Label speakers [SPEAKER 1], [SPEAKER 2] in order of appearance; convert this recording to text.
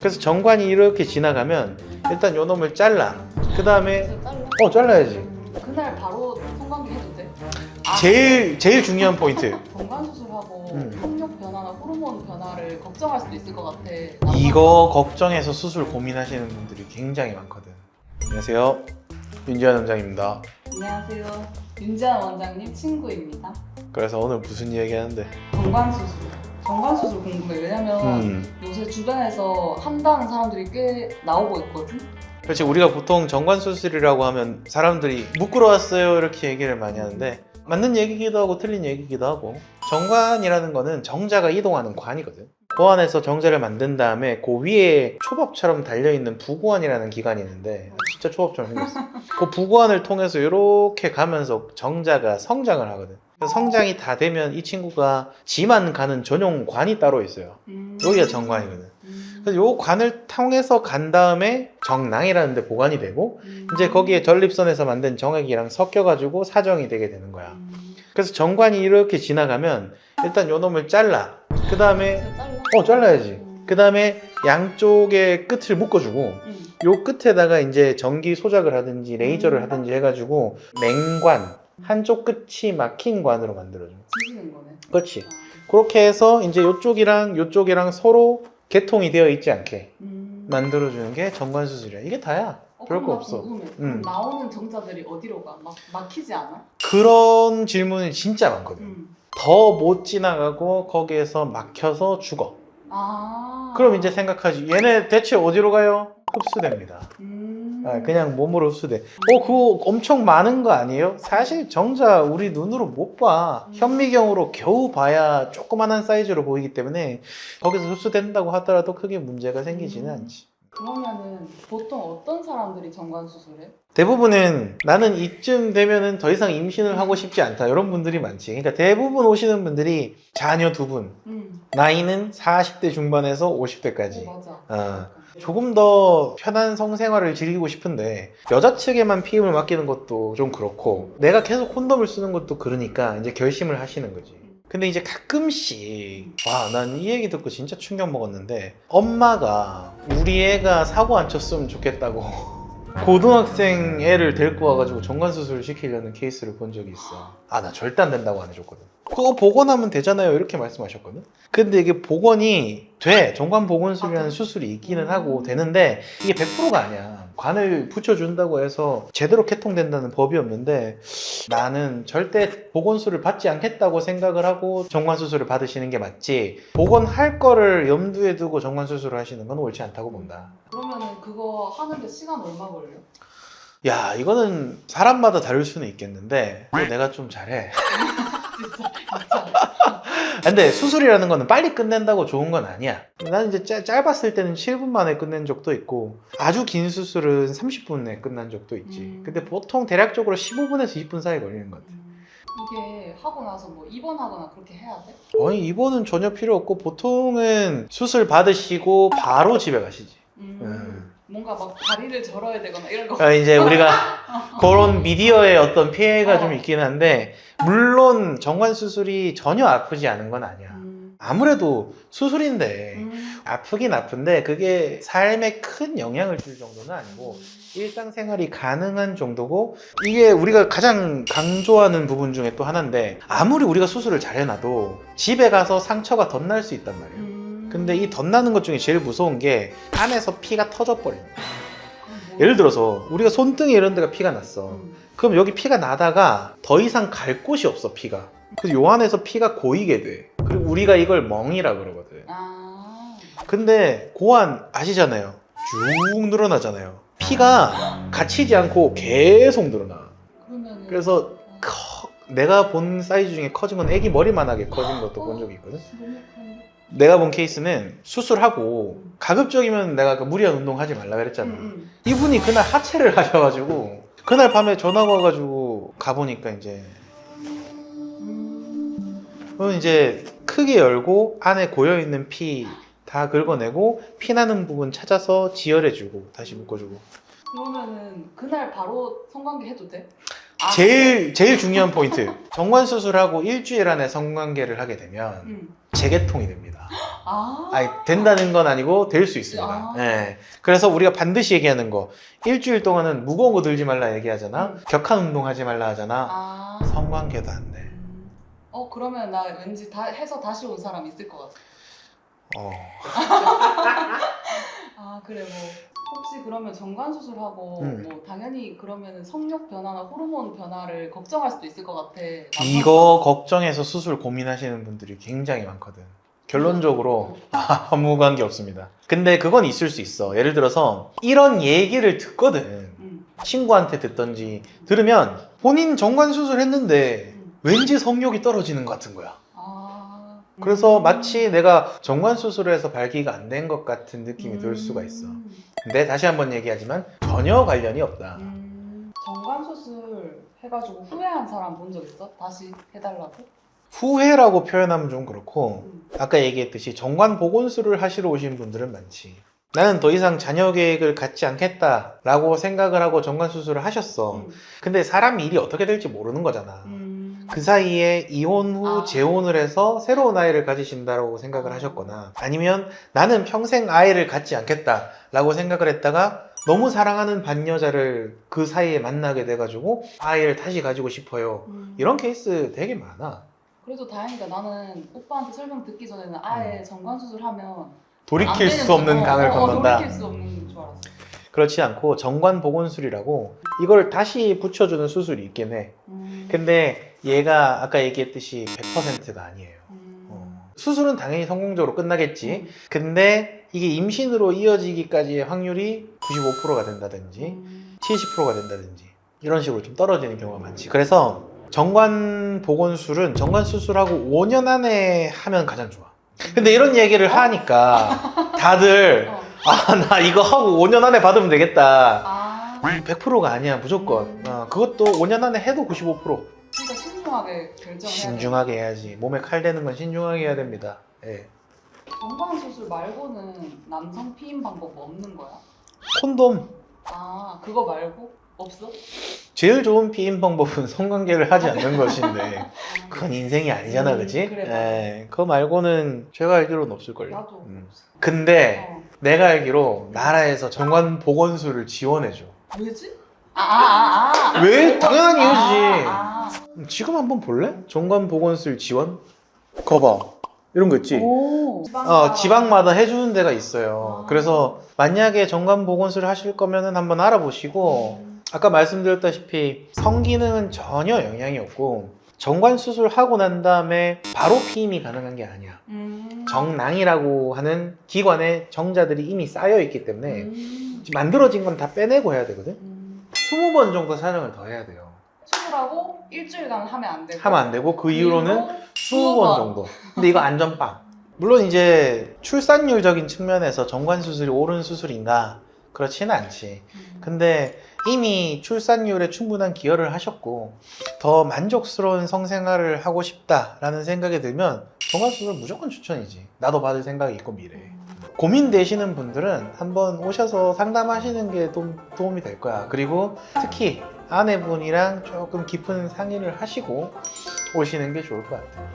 [SPEAKER 1] 그래서 정관이 이렇게 지나가면 일단 요 놈을 잘라. 그 다음에 잘라야지.
[SPEAKER 2] 그날 바로 성관계 해도 돼?
[SPEAKER 1] 제일 중요한 포인트.
[SPEAKER 2] 정관 수술하고 학력 변화나 호르몬 변화를 걱정할 수도 있을 것 같아.
[SPEAKER 1] 이거 걱정해서 수술 고민하시는 분들이 굉장히 많거든. 안녕하세요, 윤지환 원장입니다.
[SPEAKER 2] 안녕하세요. 윤지환 원장님 친구입니다.
[SPEAKER 1] 그래서 오늘 무슨 이야기 하는데?
[SPEAKER 2] 정관 수술. 정관 수술 궁금해. 왜냐면 요새 주변에서 한다는 사람들이 꽤 나오고 있거든.
[SPEAKER 1] 그렇지, 우리가 보통 정관 수술이라고 하면 사람들이 묶으러 왔어요 이렇게 얘기를 많이 하는데 맞는 얘기기도 하고 틀린 얘기기도 하고, 정관이라는 거는 정자가 이동하는 관이거든. 그 안에서 정자를 만든 다음에 그 위에 초밥처럼 달려있는 부고환이라는 기관이 있는데 진짜 초밥처럼 생겼어. 그 부고환을 통해서 이렇게 가면서 정자가 성장을 하거든. 성장이 다 되면 이 친구가 지만 가는 전용 관이 따로 있어요. 여기가 정관이거든. 그래서 요 관을 통해서 간 다음에 정낭이라는 데 보관이 되고 이제 거기에 전립선에서 만든 정액이랑 섞여가지고 사정이 되게 되는 거야. 그래서 정관이 이렇게 지나가면 일단 요 놈을 잘라. 그 다음에 잘라야지. 그 다음에 양쪽의 끝을 묶어주고 요 끝에다가 이제 전기 소작을 하든지 레이저를 하든지 해가지고 맹관, 한쪽 끝이 막힌 관으로 만들어줘.
[SPEAKER 2] 지지는 거네.
[SPEAKER 1] 그렇지. 그렇게 해서 이제 요쪽이랑 서로 개통이 되어 있지 않게 만들어주는 게 정관 수술이야. 이게 다야. 별거 없어.
[SPEAKER 2] 그럼 나오는 정자들이 어디로 가? 막히지 않아?
[SPEAKER 1] 그런 질문이 진짜 많거든. 더 못 지나가고 거기에서 막혀서 죽어. 그럼 이제 생각하지. 얘네 대체 어디로 가요? 흡수됩니다. 그냥 몸으로 흡수돼. 그거 엄청 많은 거 아니에요? 사실 정자 우리 눈으로 못 봐. 현미경으로 겨우 봐야 조그만한 사이즈로 보이기 때문에 거기서 흡수된다고 하더라도 크게 문제가 생기지는 않지.
[SPEAKER 2] 그러면은 보통 어떤 사람들이 정관 수술해?
[SPEAKER 1] 대부분은 나는 이쯤 되면은 더 이상 임신을 하고 싶지 않다, 이런 분들이 많지. 그러니까 대부분 오시는 분들이 자녀 2분, 나이는 40대 중반에서 50대까지.
[SPEAKER 2] 맞아.
[SPEAKER 1] 조금 더 편한 성생활을 즐기고 싶은데 여자 측에만 피임을 맡기는 것도 좀 그렇고 내가 계속 콘돔을 쓰는 것도 그러니까 이제 결심을 하시는 거지. 근데 이제 가끔씩 난 이 얘기 듣고 진짜 충격 먹었는데, 엄마가 우리 애가 사고 안 쳤으면 좋겠다고 고등학생 애를 데리고 와가지고 정관수술을 시키려는 케이스를 본 적이 있어. 나 절대 안 된다고 안 해줬거든. 그거 복원하면 되잖아요 이렇게 말씀하셨거든. 근데 이게 복원이 돼. 정관복원술이라는 수술이 있기는 하고 되는데 이게 100%가 아니야. 관을 붙여준다고 해서 제대로 개통된다는 법이 없는데 나는 절대 복원술을 받지 않겠다고 생각을 하고 정관수술을 받으시는 게 맞지, 복원할 거를 염두에 두고 정관수술을 하시는 건 옳지 않다고 본다.
[SPEAKER 2] 그러면은 그거 하는데 시간 얼마 걸려?
[SPEAKER 1] 야, 이거는 사람마다 다를 수는 있겠는데 내가 좀 잘해.
[SPEAKER 2] 진짜.
[SPEAKER 1] 근데 수술이라는 거는 빨리 끝낸다고 좋은 건 아니야. 나는 이제 짧았을 때는 7분 만에 끝낸 적도 있고 아주 긴 수술은 30분 내에 끝난 적도 있지. 근데 보통 대략적으로 15분에서 20분 사이 걸리는 것 같아.
[SPEAKER 2] 이게 하고 나서 뭐 입원하거나 그렇게 해야 돼?
[SPEAKER 1] 아니, 입원은 전혀 필요 없고 보통은 수술 받으시고 바로 집에 가시지.
[SPEAKER 2] 뭔가 막 다리를 절어야 되거나 이런 거.
[SPEAKER 1] 이제 우리가 그런 미디어의 어떤 피해가 좀 있긴 한데, 물론 정관 수술이 전혀 아프지 않은 건 아니야. 아무래도 수술인데 아프긴 아픈데 그게 삶에 큰 영향을 줄 정도는 아니고 일상생활이 가능한 정도고, 이게 우리가 가장 강조하는 부분 중에 또 하나인데, 아무리 우리가 수술을 잘 해놔도 집에 가서 상처가 덧날 수 있단 말이에요. 근데 이 덧나는 것 중에 제일 무서운 게 안에서 피가 터져버리는 거야. 예를 들어서 우리가 손등에 이런 데가 피가 났어. 그럼 여기 피가 나다가 더 이상 갈 곳이 없어, 피가. 그래서 요 안에서 피가 고이게 돼. 그리고 우리가 이걸 멍이라 그러거든. 근데 고안 아시잖아요. 쭉 늘어나잖아요. 피가 갇히지 않고 계속 늘어나. 그래서 내가 본 사이즈 중에 커진 건 애기 머리만하게 커진 것도 본 적이 있거든. 내가 본 케이스는 수술하고 가급적이면 내가 무리한 운동 하지 말라 그랬잖아. 이분이 그날 하체를 하셔가지고 그날 밤에 전화가 와가지고 가보니까 이제 그럼 이제 크게 열고 안에 고여있는 피 다 긁어내고 피나는 부분 찾아서 지혈해주고 다시 묶어주고.
[SPEAKER 2] 그러면은 그날 바로 성관계 해도 돼?
[SPEAKER 1] 제일 중요한 포인트, 정관 수술하고 일주일 안에 성관계를 하게 되면 재개통이 됩니다.
[SPEAKER 2] 아,
[SPEAKER 1] 아니, 된다는 건 아니고 될 수 있습니다.
[SPEAKER 2] 아.
[SPEAKER 1] 예. 그래서 우리가 반드시 얘기하는 거, 일주일 동안은 무거운 거 들지 말라 얘기하잖아. 격한 운동 하지 말라 하잖아.
[SPEAKER 2] 아.
[SPEAKER 1] 성관계도 안 돼.
[SPEAKER 2] 그러면 나 왠지 다 해서 다시 온 사람 있을 것 같아.
[SPEAKER 1] 어.
[SPEAKER 2] 아, 그래, 뭐. 혹시 그러면 정관 수술하고 뭐 당연히 그러면 성욕 변화나 호르몬 변화를 걱정할 수도 있을 것 같아.
[SPEAKER 1] 이거 걱정해서 수술 고민하시는 분들이 굉장히 많거든. 결론적으로 아무 관계 없습니다. 근데 그건 있을 수 있어. 예를 들어서 이런 얘기를 듣거든. 친구한테 듣던지 들으면 본인 정관 수술했는데 왠지 성욕이 떨어지는 것 같은 거야.
[SPEAKER 2] 아,
[SPEAKER 1] 그래서 마치 내가 정관 수술을 해서 발기가 안 된 것 같은 느낌이 들 수가 있어. 근데 다시 한번 얘기하지만 전혀 관련이 없다.
[SPEAKER 2] 정관 수술 해가지고 후회한 사람 본 적 있어? 다시 해달라고?
[SPEAKER 1] 후회라고 표현하면 좀 그렇고 아까 얘기했듯이 정관 보건술을 하시러 오신 분들은 많지. 나는 더 이상 자녀 계획을 갖지 않겠다라고 생각을 하고 정관 수술을 하셨어. 근데 사람 일이 어떻게 될지 모르는 거잖아. 그 사이에 이혼 후 재혼을 해서 새로운 아이를 가지신다고 생각을 하셨거나 아니면 나는 평생 아이를 갖지 않겠다라고 생각을 했다가 너무 사랑하는 반여자를 그 사이에 만나게 돼가지고 아이를 다시 가지고 싶어요. 이런 케이스 되게 많아.
[SPEAKER 2] 그래도 다행이다. 나는 오빠한테 설명 듣기 전에는 아예 정관 수술하면
[SPEAKER 1] 돌이킬 수 없는 강을 건넌다.
[SPEAKER 2] 돌이킬 수 없는 줄 알았어.
[SPEAKER 1] 그렇지 않고 정관 보건술이라고 이걸 다시 붙여주는 수술이 있긴 해. 근데 얘가 아까 얘기했듯이 100%가 아니에요. 수술은 당연히 성공적으로 끝나겠지. 근데 이게 임신으로 이어지기까지의 확률이 95%가 된다든지 70%가 된다든지 이런 식으로 좀 떨어지는 경우가 많지. 그래서 정관 보건술은 정관 수술하고 5년 안에 하면 가장 좋아. 근데 이런 얘기를 하니까 다들 나 이거 하고 5년 안에 받으면 되겠다. 100%가 아니야, 무조건. 그것도 5년 안에 해도 95%.
[SPEAKER 2] 그러니까 신중하게 결정해야 돼.
[SPEAKER 1] 신중하게 해야지. 몸에 칼 대는 건 신중하게 해야 됩니다. 예.
[SPEAKER 2] 정관 수술 말고는 남성 피임 방법 없는 거야?
[SPEAKER 1] 콘돔.
[SPEAKER 2] 그거 말고? 없어?
[SPEAKER 1] 제일 좋은 피임 방법은 성관계를 하지 않는 것인데 그건 인생이 아니잖아, 그치?
[SPEAKER 2] 그래,
[SPEAKER 1] 예. 그거 말고는 제가 알기로는 없을걸요.
[SPEAKER 2] 나도 없어.
[SPEAKER 1] 근데 내가 알기로 나라에서 정관 보건술을 지원해줘.
[SPEAKER 2] 왜지?
[SPEAKER 1] 왜? 당연한 이유지. 지금 한번 볼래? 정관 보건술 지원? 거봐. 이런 거 있지?
[SPEAKER 2] 오,
[SPEAKER 1] 지방마다 해주는 데가 있어요. 그래서 만약에 정관 보건술을 하실 거면은 한번 알아보시고 아까 말씀드렸다시피 성기능은 전혀 영향이 없고 정관 수술하고 난 다음에 바로 피임이 가능한 게 아니야. 정낭이라고 하는 기관에 정자들이 이미 쌓여 있기 때문에 만들어진 건 다 빼내고 해야 되거든. 20번 정도 촬영을 더 해야 돼요.
[SPEAKER 2] 수술하고 일주일간 하면 안 되고
[SPEAKER 1] 하면 안 되고 그 이후로는 20번 정도. 근데 이거 안전빵. 물론 이제 출산율적인 측면에서 정관 수술이 옳은 수술인가? 그렇지는 않지. 근데 이미 출산율에 충분한 기여를 하셨고 더 만족스러운 성생활을 하고 싶다라는 생각이 들면 정관 수술 무조건 추천이지. 나도 받을 생각이 있고 미래에. 고민되시는 분들은 한번 오셔서 상담하시는 게 도움이 될 거야. 그리고 특히 아내분이랑 조금 깊은 상의를 하시고 오시는 게 좋을 것 같아요.